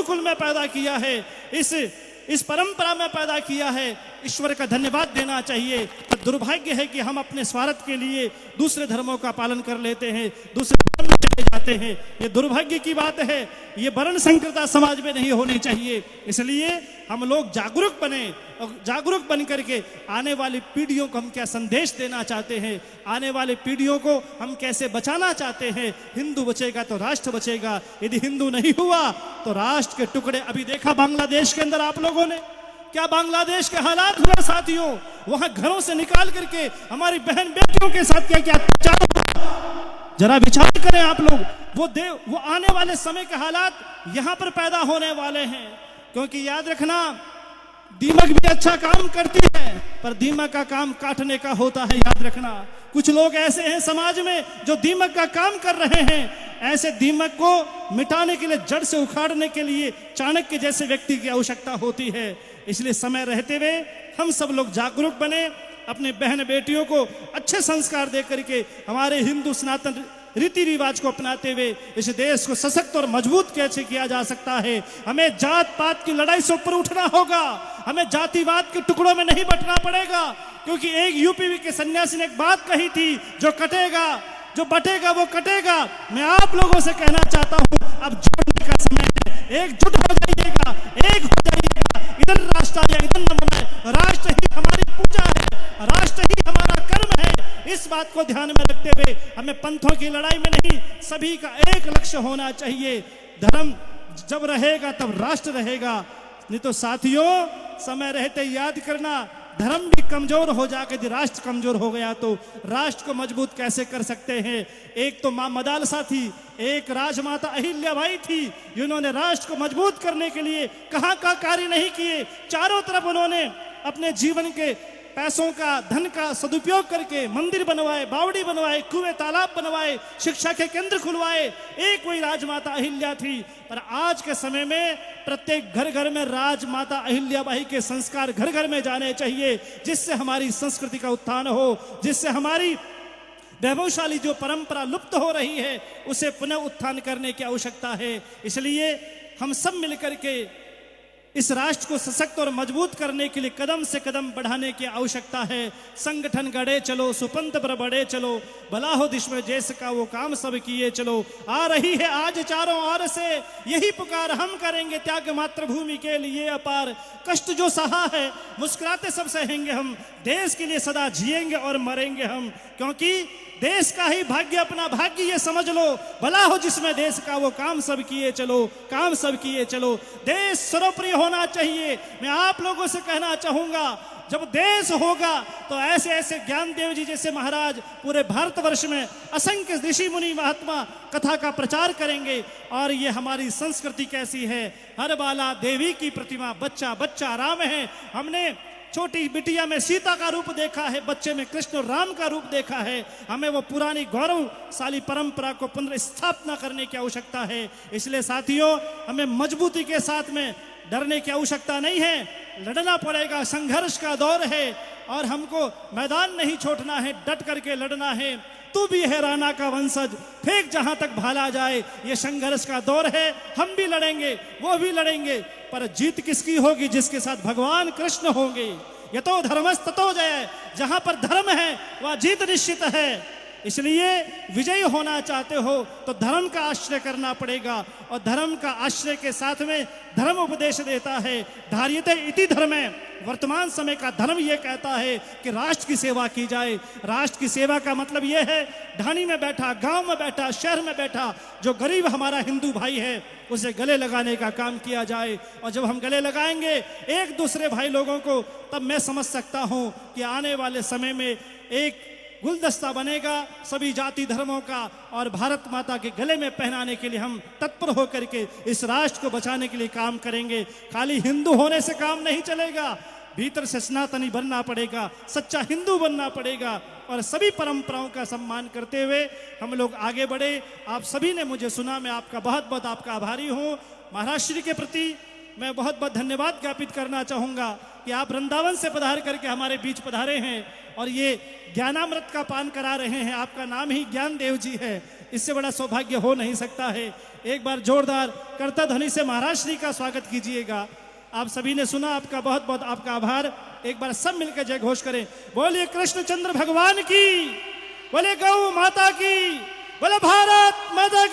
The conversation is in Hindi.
गुरुकुल में पैदा किया है, इस परंपरा में पैदा किया है, ईश्वर का धन्यवाद देना चाहिए। पर दुर्भाग्य है कि हम अपने स्वार्थ के लिए दूसरे धर्मों का पालन कर लेते हैं, दूसरे धर्म में चले जाते हैं। ये दुर्भाग्य की बात है। ये वर्ण संकरता समाज में नहीं होनी चाहिए। इसलिए हम लोग जागरूक बने और जागरूक बन करके आने वाली पीढ़ियों को हम क्या संदेश देना चाहते हैं, आने वाली पीढ़ियों को हम कैसे बचाना चाहते हैं। हिंदू बचेगा तो राष्ट्र बचेगा, यदि हिंदू नहीं हुआ तो राष्ट्र के टुकड़े। अभी देखा बांग्लादेश के अंदर आप लोगों ने क्या बांग्लादेश के हालात हुआ साथियों। वहां घरों से निकाल करके हमारी बहन बेटियों के साथ क्या क्या अत्याचार हुआ। जरा विचार करें आप लोग। वो आने वाले समय के हालात यहां पर पैदा होने वाले हैं। क्योंकि याद रखना, दीमक भी अच्छा काम करती है, पर दीमक का काम काटने का होता है। याद रखना, कुछ लोग ऐसे हैं समाज में जो दीमक का काम कर रहे हैं। ऐसे दीमक को मिटाने के लिए, जड़ से उखाड़ने के लिए चाणक्य जैसे व्यक्ति की आवश्यकता होती है। इसलिए समय रहते हुए हम सब लोग जागरूक बने, अपने बहन बेटियों को अच्छे संस्कार दे करके हमारे हिंदू सनातन रीति रिवाज को अपनाते हुए इस देश को सशक्त और मजबूत कैसे किया जा सकता है। हमें जात पात की लड़ाई से ऊपर उठना होगा। हमें जातिवाद के टुकड़ों में नहीं बंटना पड़ेगा। क्योंकि एक यूपी के सन्यासी ने एक बात कही थी, जो कटेगा, जो बटेगा वो कटेगा। मैं आप लोगों से कहना चाहता हूं, अब जोड़ने का समय है। एकजुट हो जाइएगा, एक हो जाइएगा। इधर राष्ट्र या इधर न बनाए। राष्ट्र ही हमारी पूजा है, राष्ट्र ही हमारा कर्म है। इस बात को ध्यान में रखते हुए हमें पंथों की लड़ाई में नहीं, सभी का एक लक्ष्य होना चाहिए। धर्म जब रहेगा तब राष्ट्र रहेगा। नहीं तो साथियों, समय रहते याद करना, धर्म भी कमजोर हो जाके यदि राष्ट्र कमजोर हो गया तो राष्ट्र को मजबूत कैसे कर सकते हैं। एक तो मां मदालसा थी, एक राजमाता अहिल्याबाई थी, जिन्होंने राष्ट्र को मजबूत करने के लिए कहां का कार्य नहीं किए। चारों तरफ उन्होंने अपने जीवन के पैसों का, धन का सदुपयोग करके मंदिर बनवाए, बावड़ी बनवाए, कुएं तालाब बनवाए, शिक्षा के केंद्र खुलवाए। एक वही राजमाता अहिल्या थी। पर आज के समय में प्रत्येक घर घर में राजमाता अहिल्याबाई के संस्कार घर घर में जाने चाहिए, जिससे हमारी संस्कृति का उत्थान हो, जिससे हमारी वैभवशाली जो परंपरा लुप्त हो रही है उसे पुनः उत्थान करने की आवश्यकता है। इसलिए हम सब मिलकर के इस राष्ट्र को सशक्त और मजबूत करने के लिए कदम से कदम बढ़ाने की आवश्यकता है। संगठन गढ़े चलो, सुपंथ पर बढ़े चलो, भला हो दिश में जैसे का वो काम सब किए चलो। आ रही है आज चारों ओर से यही पुकार, हम करेंगे त्याग मातृभूमि के लिए अपार। कष्ट जो सहा है मुस्कुराते सब सहेंगे हम, देश के लिए सदा जिएंगे और मरेंगे हम। क्योंकि देश का ही भाग्य अपना भाग्य ये समझ लो, भला हो जिसमें देश का वो काम सब किए चलो, काम सब किए चलो। देश सर्वप्रिय होना चाहिए। मैं आप लोगों से कहना चाहूंगा, जब देश होगा तो ऐसे ऐसे ज्ञानदेव जी जैसे महाराज पूरे भारतवर्ष में असंख्य ऋषि मुनि महात्मा कथा का प्रचार करेंगे। और ये हमारी संस्कृति कैसी है, हर बाला देवी की प्रतिमा, बच्चा बच्चा राम है। हमने छोटी बिटिया में सीता का रूप देखा है, बच्चे में कृष्ण और राम का रूप देखा है। हमें वो पुरानी गौरवशाली परंपरा को पुनर्स्थापना करने की आवश्यकता है। इसलिए साथियों, हमें मजबूती के साथ में डरने की आवश्यकता नहीं है, लड़ना पड़ेगा। संघर्ष का दौर है और हमको मैदान नहीं छोड़ना है, डट करके लड़ना है। तू भी है राणा का वंशज, फेंक जहां तक भाला जाए। ये संघर्ष का दौर है, हम भी लड़ेंगे, वो भी लड़ेंगे। पर जीत किसकी होगी? जिसके साथ भगवान कृष्ण होंगे। यतो धर्मस् ततो जय, जहां पर धर्म है वह जीत निश्चित है। इसलिए विजयी होना चाहते हो तो धर्म का आश्रय करना पड़ेगा। और धर्म का आश्रय के साथ में धर्म उपदेश देता है, धार्यते इति धर्मे। वर्तमान समय का धर्म यह कहता है कि राष्ट्र की सेवा की जाए। राष्ट्र की सेवा का मतलब यह है, ढाणी में बैठा, गांव में बैठा, शहर में बैठा जो गरीब हमारा हिंदू भाई है उसे गले लगाने का काम किया जाए। और जब हम गले लगाएंगे एक दूसरे भाई लोगों को, तब मैं समझ सकता हूं कि आने वाले समय में एक गुलदस्ता बनेगा सभी जाति धर्मों का, और भारत माता के गले में पहनाने के लिए हम तत्पर होकर के इस राष्ट्र को बचाने के लिए काम करेंगे। खाली हिंदू होने से काम नहीं चलेगा, भीतर से सनातनी बनना पड़ेगा, सच्चा हिंदू बनना पड़ेगा। और सभी परंपराओं का सम्मान करते हुए हम लोग आगे बढ़े। आप सभी ने मुझे सुना, मैं आपका बहुत बहुत आपका आभारी हूँ। महाराज श्री के प्रति मैं बहुत बहुत धन्यवाद ज्ञापित करना चाहूँगा कि आप वृंदावन से पधार करके हमारे बीच पधारे हैं और ये ज्ञानामृत का पान करा रहे हैं। आपका नाम ही ज्ञान देव जी है, इससे बड़ा सौभाग्य हो नहीं सकता है। एक बार जोरदार करता ध्वनि से महाराज श्री का स्वागत कीजिएगा। आप सभी ने सुना, आपका बहुत बहुत आपका आभार। एक बार सब मिलकर जय घोष करें, बोलिए कृष्णचंद्र भगवान की, बोले गौ माता की, बोले भारत माता की।